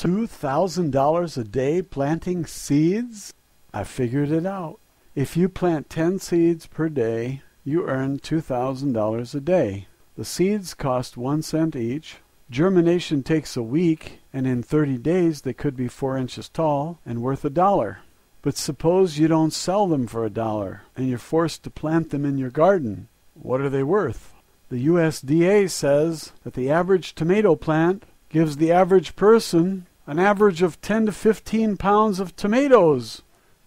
$2,000 a day planting seeds? I figured it out. If you plant 10 seeds per day, you earn $2,000 a day. The seeds cost 1 cent each. Germination takes a week, and in 30 days they could be 4 inches tall and worth $1. But suppose you don't sell them for $1, and you're forced to plant them in your garden. What are they worth? The USDA says that the average tomato plant gives the average person an average of 10 to 15 pounds of tomatoes.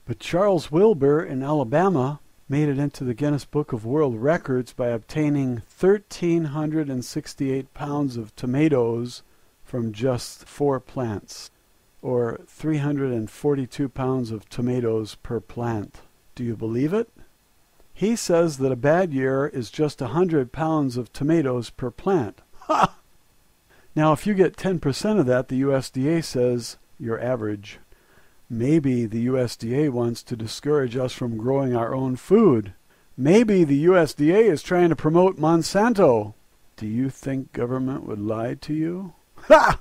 But Charles Wilbur in Alabama made it into the Guinness Book of World Records by obtaining 1,368 pounds of tomatoes from just 4 plants, or 342 pounds of tomatoes per plant. Do you believe it? He says that a bad year is just 100 pounds of tomatoes per plant. Ha! Now, if you get 10% of that, the USDA says you're average. Maybe the USDA wants to discourage us from growing our own food. Maybe the USDA is trying to promote Monsanto. Do you think government would lie to you? Ha!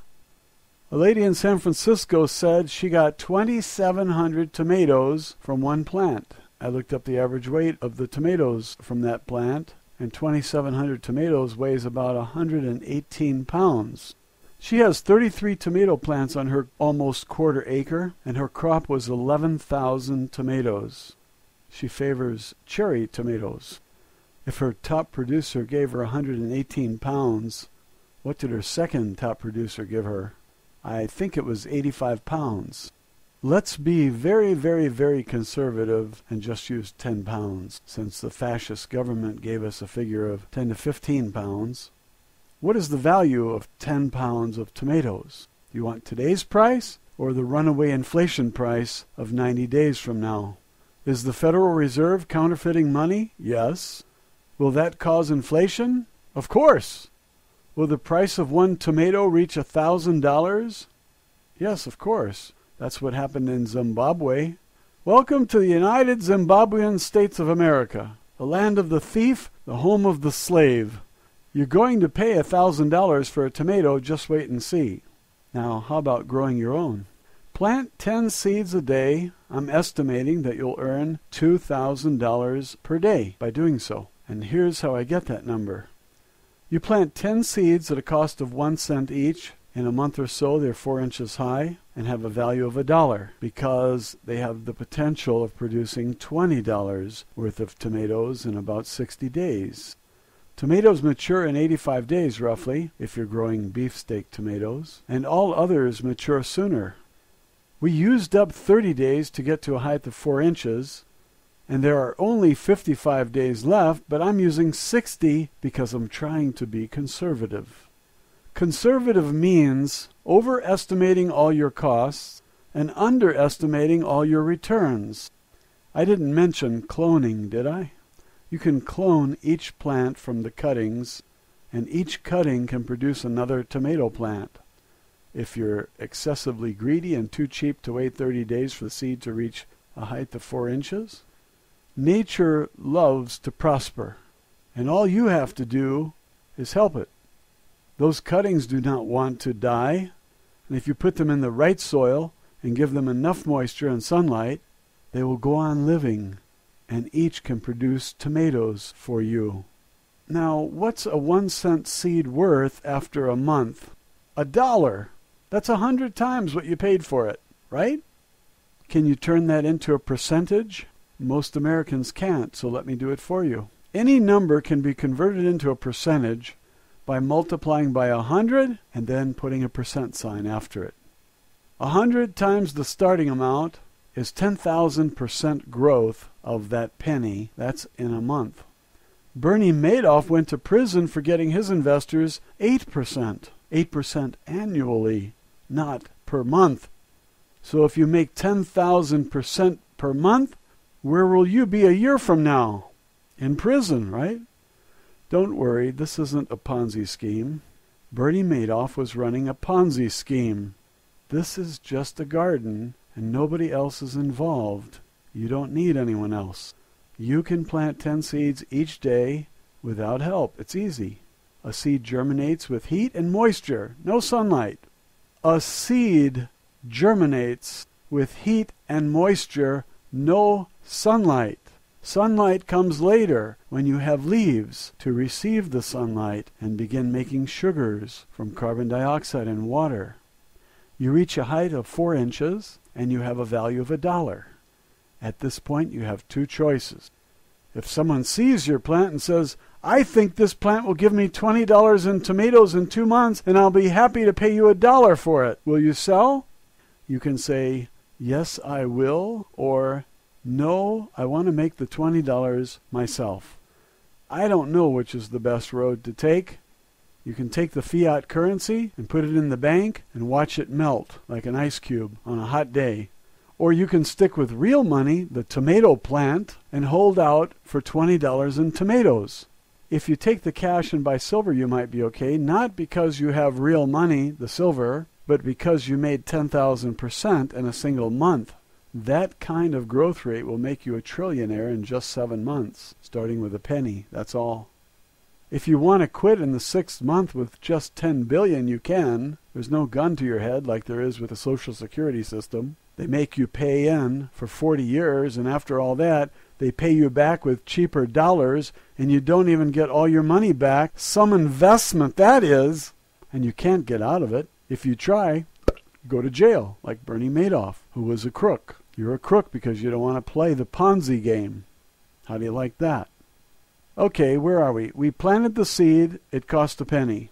A lady in San Francisco said she got 2,700 tomatoes from one plant. I looked up the average weight of the tomatoes from that plant, and 2,700 tomatoes weighs about 118 pounds. She has 33 tomato plants on her almost quarter acre, and her crop was 11,000 tomatoes. She favors cherry tomatoes. If her top producer gave her 118 pounds, what did her second top producer give her? I think it was 85 pounds. Let's be very, very, very conservative and just use 10 pounds, since the fascist government gave us a figure of 10 to 15 pounds. What is the value of 10 pounds of tomatoes? Do you want today's price or the runaway inflation price of 90 days from now? Is the Federal Reserve counterfeiting money? Yes. Will that cause inflation? Of course. Will the price of one tomato reach $1,000? Yes, of course. That's what happened in Zimbabwe. Welcome to the United Zimbabwean States of America, the land of the thief, the home of the slave. You're going to pay $1,000 for a tomato, just wait and see. Now, how about growing your own? Plant 10 seeds a day. I'm estimating that you'll earn $2,000 per day by doing so. And here's how I get that number. You plant 10 seeds at a cost of 1 cent each. In a month or so, they're 4 inches high and have a value of $1 because they have the potential of producing $20 worth of tomatoes in about 60 days. Tomatoes mature in 85 days roughly, if you're growing beefsteak tomatoes, and all others mature sooner. We used up 30 days to get to a height of 4 inches, and there are only 55 days left, but I'm using 60 because I'm trying to be conservative. Conservative means overestimating all your costs and underestimating all your returns. I didn't mention cloning, did I? You can clone each plant from the cuttings, and each cutting can produce another tomato plant. If you're excessively greedy and too cheap to wait 30 days for the seed to reach a height of 4 inches, nature loves to prosper, and all you have to do is help it. Those cuttings do not want to die, and if you put them in the right soil and give them enough moisture and sunlight, they will go on living, and each can produce tomatoes for you. Now, what's a 1 cent seed worth after a month? $1. That's 100 times what you paid for it, right? Can you turn that into a percentage? Most Americans can't, so let me do it for you. Any number can be converted into a percentage by multiplying by 100 and then putting a percent sign after it. 100 times the starting amount is 10,000% growth of that penny. That's in a month. Bernie Madoff went to prison for getting his investors 8%. 8% annually, not per month. So if you make 10,000% per month, where will you be a year from now? In prison, right? Don't worry, this isn't a Ponzi scheme. Bernie Madoff was running a Ponzi scheme. This is just a garden, and nobody else is involved. You don't need anyone else. You can plant 10 seeds each day without help. It's easy. A seed germinates with heat and moisture, no sunlight. A seed germinates with heat and moisture, no sunlight. Sunlight comes later when you have leaves to receive the sunlight and begin making sugars from carbon dioxide and water. You reach a height of 4 inches and you have a value of $1. At this point you have 2 choices. If someone sees your plant and says, "I think this plant will give me $20 in tomatoes in 2 months and I'll be happy to pay you $1 for it. Will you sell?" You can say, "Yes, I will," or "No, I want to make the $20 myself." I don't know which is the best road to take. You can take the fiat currency and put it in the bank and watch it melt like an ice cube on a hot day. Or you can stick with real money, the tomato plant, and hold out for $20 in tomatoes. If you take the cash and buy silver, you might be okay, not because you have real money, the silver, but because you made 10,000% in a single month. That kind of growth rate will make you a trillionaire in just 7 months, starting with a penny, that's all. If you want to quit in the 6th month with just $10 billion, you can. There's no gun to your head like there is with the Social Security system. They make you pay in for 40 years, and after all that, they pay you back with cheaper dollars, and you don't even get all your money back. Some investment, that is, and you can't get out of it. If you try, go to jail, like Bernie Madoff, who was a crook. You're a crook because you don't want to play the Ponzi game. How do you like that? Okay, where are we? We planted the seed. It cost a penny.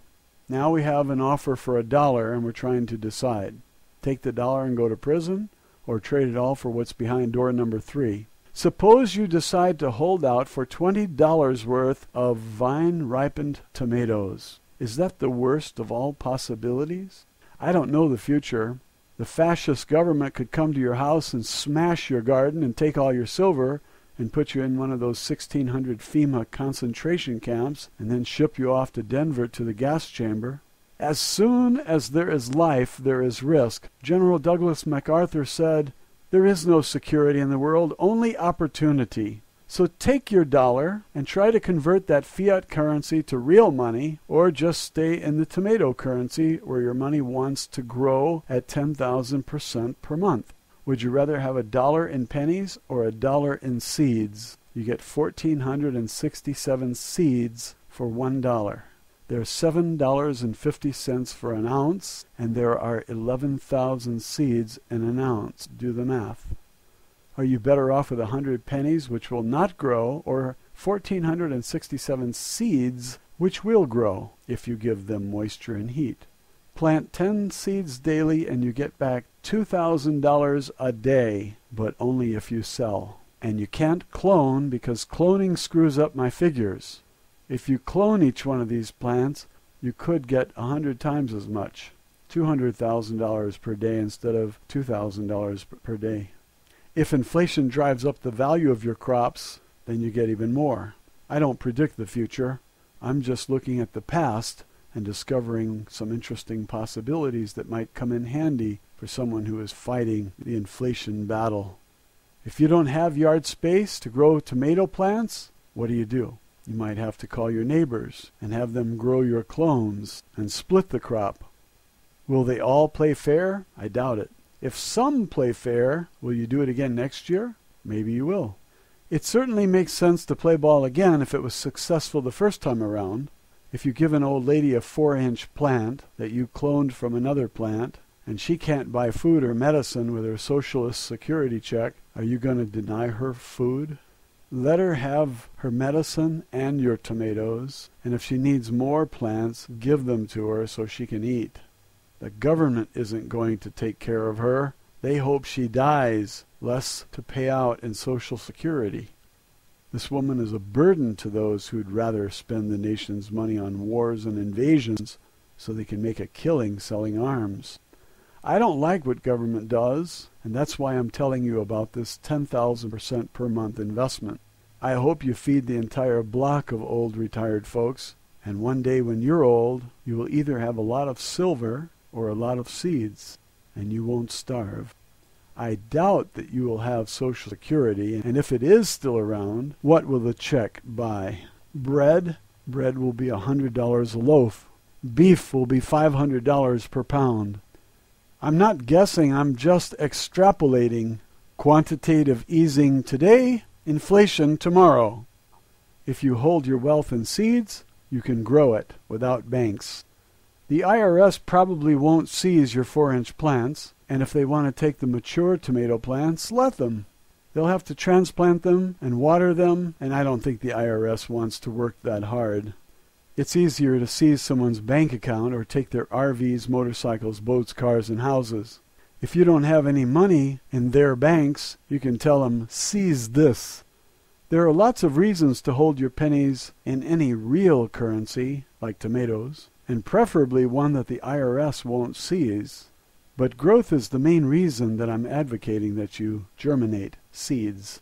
Now we have an offer for $1, and we're trying to decide. Take the $1 and go to prison, or trade it all for what's behind door number 3. Suppose you decide to hold out for $20 worth of vine-ripened tomatoes. Is that the worst of all possibilities? I don't know the future. The fascist government could come to your house and smash your garden and take all your silver and put you in one of those 1,600 FEMA concentration camps and then ship you off to Denver to the gas chamber. As soon as there is life, there is risk. General Douglas MacArthur said, "There is no security in the world, only opportunity." So take your $1 and try to convert that fiat currency to real money, or just stay in the tomato currency where your money wants to grow at 10,000% per month. Would you rather have $1 in pennies or $1 in seeds? You get 1,467 seeds for $1. There's $7.50 for an ounce, and there are 11,000 seeds in an ounce. Do the math. Are you better off with 100 pennies, which will not grow, or 1,467 seeds, which will grow if you give them moisture and heat? Plant 10 seeds daily and you get back $2,000 a day, but only if you sell. And you can't clone because cloning screws up my figures. If you clone each one of these plants, you could get 100 times as much, $200,000 per day instead of $2,000 per day. If inflation drives up the value of your crops, then you get even more. I don't predict the future. I'm just looking at the past and discovering some interesting possibilities that might come in handy for someone who is fighting the inflation battle. If you don't have yard space to grow tomato plants, what do? You might have to call your neighbors and have them grow your clones and split the crop. Will they all play fair? I doubt it. If some play fair, will you do it again next year? Maybe you will. It certainly makes sense to play ball again if it was successful the first time around. If you give an old lady a 4-inch plant that you cloned from another plant, and she can't buy food or medicine with her socialist security check, are you going to deny her food? Let her have her medicine and your tomatoes, and if she needs more plants, give them to her so she can eat. The government isn't going to take care of her. They hope she dies, less to pay out in Social Security. This woman is a burden to those who'd rather spend the nation's money on wars and invasions so they can make a killing selling arms. I don't like what government does, and that's why I'm telling you about this 10,000% per month investment. I hope you feed the entire block of old retired folks, and one day when you're old, you will either have a lot of silver or a lot of seeds, and you won't starve. I doubt that you will have Social Security, and if it is still around, what will the check buy? Bread? Bread will be $100 a loaf. Beef will be $500 per pound. I'm not guessing, I'm just extrapolating. Quantitative easing today, inflation tomorrow. If you hold your wealth in seeds, you can grow it without banks. The IRS probably won't seize your 4-inch plants, and if they want to take the mature tomato plants, let them. They'll have to transplant them and water them, and I don't think the IRS wants to work that hard. It's easier to seize someone's bank account or take their RVs, motorcycles, boats, cars, and houses. If you don't have any money in their banks, you can tell them, seize this. There are lots of reasons to hold your pennies in any real currency, like tomatoes, and preferably one that the IRS won't seize. But growth is the main reason that I'm advocating that you germinate seeds.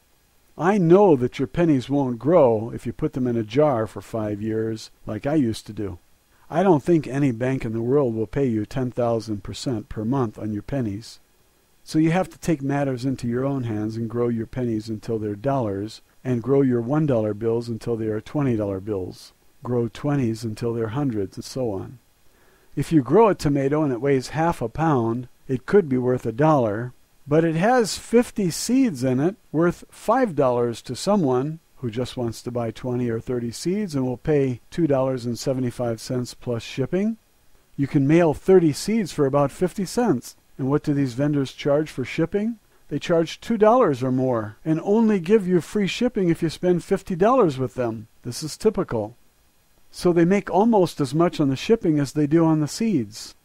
I know that your pennies won't grow if you put them in a jar for 5 years, like I used to do. I don't think any bank in the world will pay you 10,000% per month on your pennies. So you have to take matters into your own hands and grow your pennies until they're dollars, and grow your $1 bills until they are $20 bills. Grow 20s until they're hundreds, and so on. If you grow a tomato and it weighs half a pound, it could be worth $1, but it has 50 seeds in it worth $5 to someone who just wants to buy 20 or 30 seeds and will pay $2.75 plus shipping. You can mail 30 seeds for about 50 cents. And what do these vendors charge for shipping? They charge $2 or more and only give you free shipping if you spend $50 with them. This is typical. So they make almost as much on the shipping as they do on the seeds.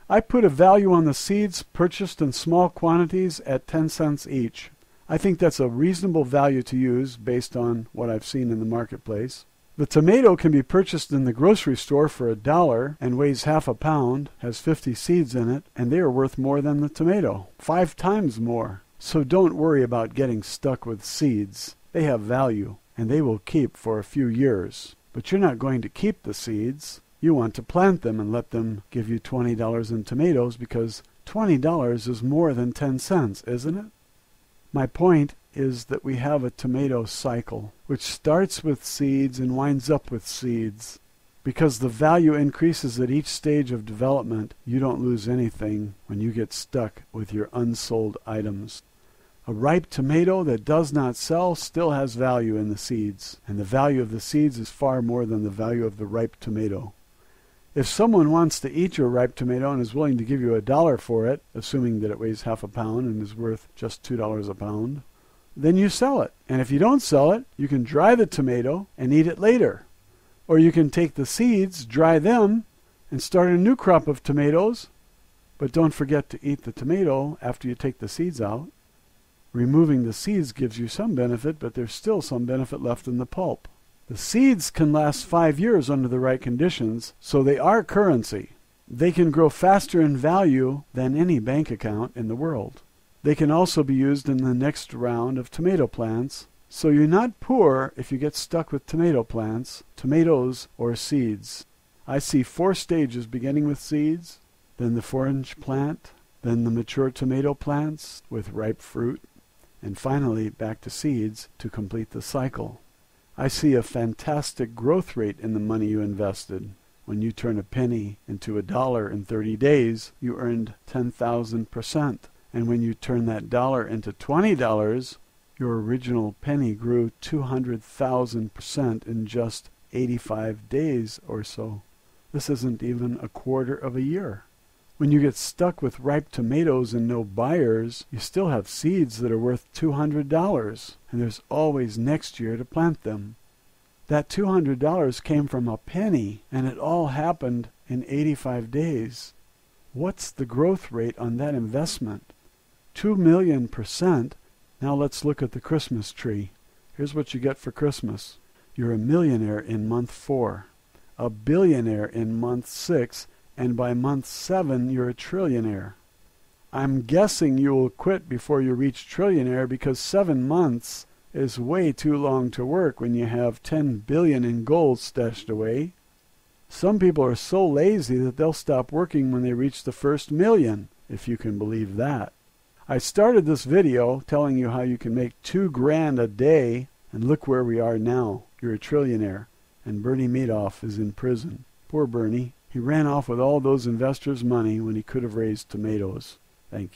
I put a value on the seeds purchased in small quantities at 10 cents each. I think that's a reasonable value to use based on what I've seen in the marketplace. The tomato can be purchased in the grocery store for $1 and weighs half a pound, has 50 seeds in it, and they are worth more than the tomato, 5 times more. So don't worry about getting stuck with seeds. They have value, and they will keep for a few years. But you're not going to keep the seeds. You want to plant them and let them give you $20 in tomatoes because $20 is more than 10 cents, isn't it? My point is that we have a tomato cycle, which starts with seeds and winds up with seeds. Because the value increases at each stage of development, you don't lose anything when you get stuck with your unsold items. A ripe tomato that does not sell still has value in the seeds, and the value of the seeds is far more than the value of the ripe tomato. If someone wants to eat your ripe tomato and is willing to give you $1 for it, assuming that it weighs half a pound and is worth just $2 a pound, then you sell it. And if you don't sell it, you can dry the tomato and eat it later. Or you can take the seeds, dry them, and start a new crop of tomatoes, but don't forget to eat the tomato after you take the seeds out. Removing the seeds gives you some benefit, but there's still some benefit left in the pulp. The seeds can last 5 years under the right conditions, so they are currency. They can grow faster in value than any bank account in the world. They can also be used in the next round of tomato plants, so you're not poor if you get stuck with tomato plants, tomatoes, or seeds. I see 4 stages beginning with seeds, then the 4-inch plant, then the mature tomato plants with ripe fruit, and finally back to seeds to complete the cycle. I see a fantastic growth rate in the money you invested. When you turn a penny into $1 in 30 days, you earned 10,000%. And when you turn that dollar into $20, your original penny grew 200,000% in just 85 days or so. This isn't even a quarter of a year. When you get stuck with ripe tomatoes and no buyers, you still have seeds that are worth $200, and there's always next year to plant them. That $200 came from a penny, and it all happened in 85 days. What's the growth rate on that investment? 2,000,000%. Now let's look at the Christmas tree. Here's what you get for Christmas. You're a millionaire in month 4, a billionaire in month 6, and by month 7 you're a trillionaire. I'm guessing you will quit before you reach trillionaire because 7 months is way too long to work when you have 10 billion in gold stashed away. Some people are so lazy that they'll stop working when they reach the first million, if you can believe that. I started this video telling you how you can make $2,000 a day, and look where we are now. You're a trillionaire, and Bernie Madoff is in prison. Poor Bernie. He ran off with all those investors' money when he could have raised tomatoes. Thank you.